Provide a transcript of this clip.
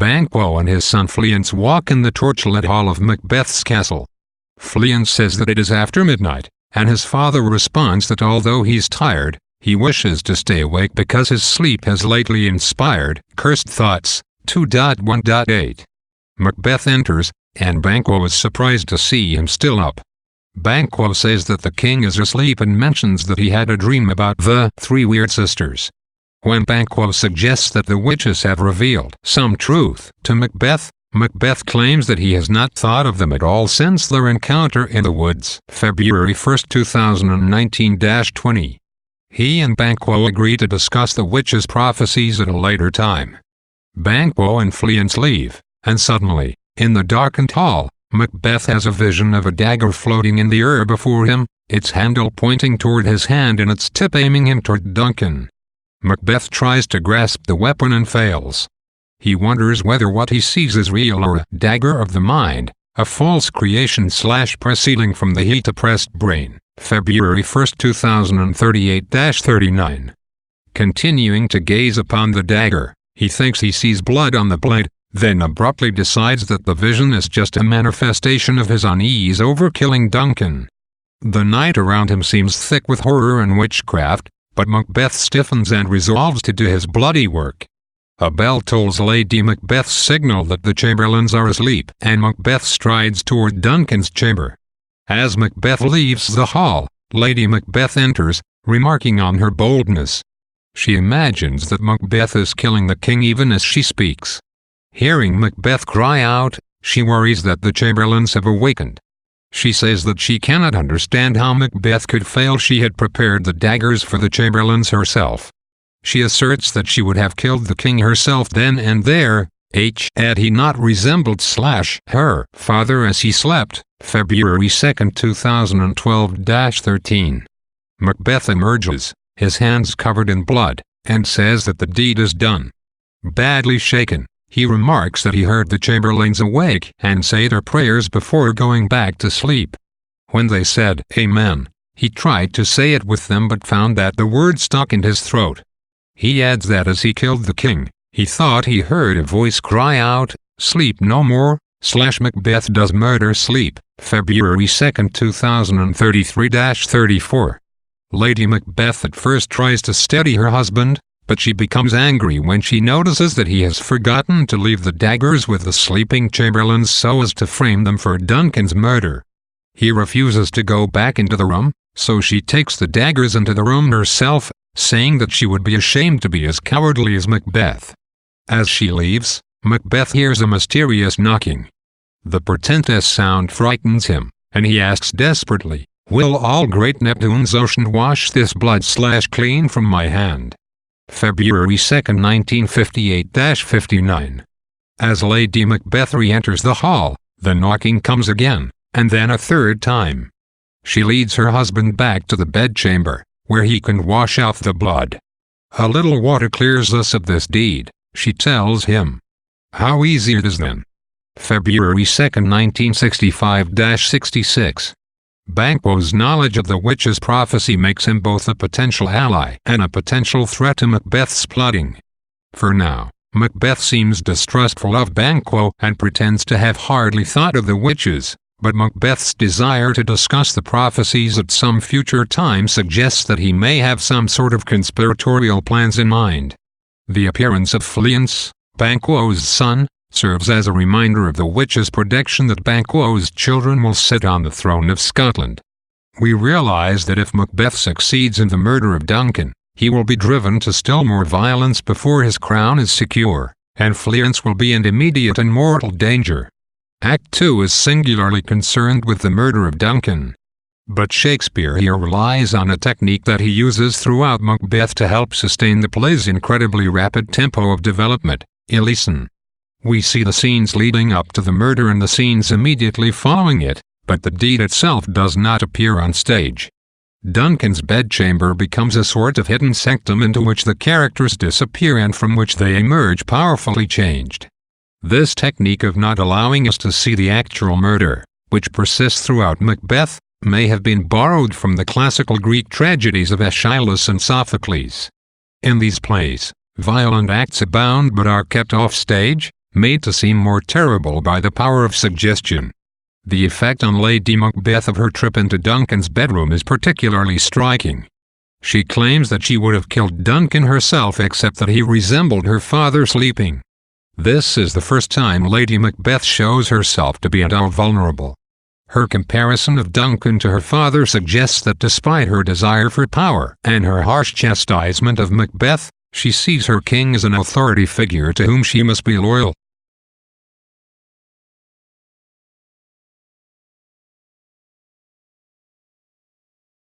Banquo and his son Fleance walk in the torchlit hall of Macbeth's castle. Fleance says that it is after midnight, and his father responds that although he's tired, he wishes to stay awake because his sleep has lately inspired cursed thoughts. 2.1.8. Macbeth enters, and Banquo is surprised to see him still up. Banquo says that the king is asleep and mentions that he had a dream about the three weird sisters. When Banquo suggests that the witches have revealed some truth to Macbeth, Macbeth claims that he has not thought of them at all since their encounter in the woods. February 1, 2019-20. He and Banquo agree to discuss the witches' prophecies at a later time. Banquo and Fleance leave, and suddenly, in the darkened hall, Macbeth has a vision of a dagger floating in the air before him, its handle pointing toward his hand and its tip aiming him toward Duncan. Macbeth tries to grasp the weapon and fails. He wonders whether what he sees is real or a dagger of the mind, a false creation / proceeding from the heat-oppressed brain. February 1, 2038-39. Continuing to gaze upon the dagger, he thinks he sees blood on the blade, then abruptly decides that the vision is just a manifestation of his unease over killing Duncan. The night around him seems thick with horror and witchcraft, but Macbeth stiffens and resolves to do his bloody work. A bell tolls Lady Macbeth's signal that the chamberlains are asleep, and Macbeth strides toward Duncan's chamber. As Macbeth leaves the hall, Lady Macbeth enters, remarking on her boldness. She imagines that Macbeth is killing the king even as she speaks. Hearing Macbeth cry out, she worries that the chamberlains have awakened. She says that she cannot understand how Macbeth could fail. She had prepared the daggers for the chamberlains herself. She asserts that she would have killed the king herself then and there, had he not resembled / her father as he slept. February 2, 2012-13. Macbeth emerges, his hands covered in blood, and says that the deed is done. Badly shaken, he remarks that he heard the chamberlains awake and say their prayers before going back to sleep. When they said, "Amen," he tried to say it with them but found that the word stuck in his throat. He adds that as he killed the king, he thought he heard a voice cry out, "Sleep no more, / Macbeth does murder sleep." February 2, 2033-34. Lady Macbeth at first tries to steady her husband, but she becomes angry when she notices that he has forgotten to leave the daggers with the sleeping chamberlains so as to frame them for Duncan's murder. He refuses to go back into the room, so she takes the daggers into the room herself, saying that she would be ashamed to be as cowardly as Macbeth. As she leaves, Macbeth hears a mysterious knocking. The portentous sound frightens him, and he asks desperately, "Will all great Neptune's ocean wash this blood / clean from my hand?" February 2, 1958-59. As Lady Macbeth re-enters the hall, the knocking comes again, and then a third time. She leads her husband back to the bedchamber, where he can wash off the blood. "A little water clears us of this deed," she tells him. "How easy it is then." February 2, 1965-66. Banquo's knowledge of the witch's prophecy makes him both a potential ally and a potential threat to Macbeth's plotting. For now, Macbeth seems distrustful of Banquo and pretends to have hardly thought of the witches, but Macbeth's desire to discuss the prophecies at some future time suggests that he may have some sort of conspiratorial plans in mind. The appearance of Fleance, Banquo's son, serves as a reminder of the witch's prediction that Banquo's children will sit on the throne of Scotland. We realize that if Macbeth succeeds in the murder of Duncan, he will be driven to still more violence before his crown is secure, and Fleance will be in immediate and mortal danger. Act 2 is singularly concerned with the murder of Duncan. But Shakespeare here relies on a technique that he uses throughout Macbeth to help sustain the play's incredibly rapid tempo of development: Elysion. We see the scenes leading up to the murder and the scenes immediately following it, but the deed itself does not appear on stage. Duncan's bedchamber becomes a sort of hidden sanctum into which the characters disappear and from which they emerge powerfully changed. This technique of not allowing us to see the actual murder, which persists throughout Macbeth, may have been borrowed from the classical Greek tragedies of Aeschylus and Sophocles. In these plays, violent acts abound but are kept off stage, made to seem more terrible by the power of suggestion. The effect on Lady Macbeth of her trip into Duncan's bedroom is particularly striking. She claims that she would have killed Duncan herself except that he resembled her father sleeping. This is the first time Lady Macbeth shows herself to be at all vulnerable. Her comparison of Duncan to her father suggests that despite her desire for power and her harsh chastisement of Macbeth, she sees her king as an authority figure to whom she must be loyal.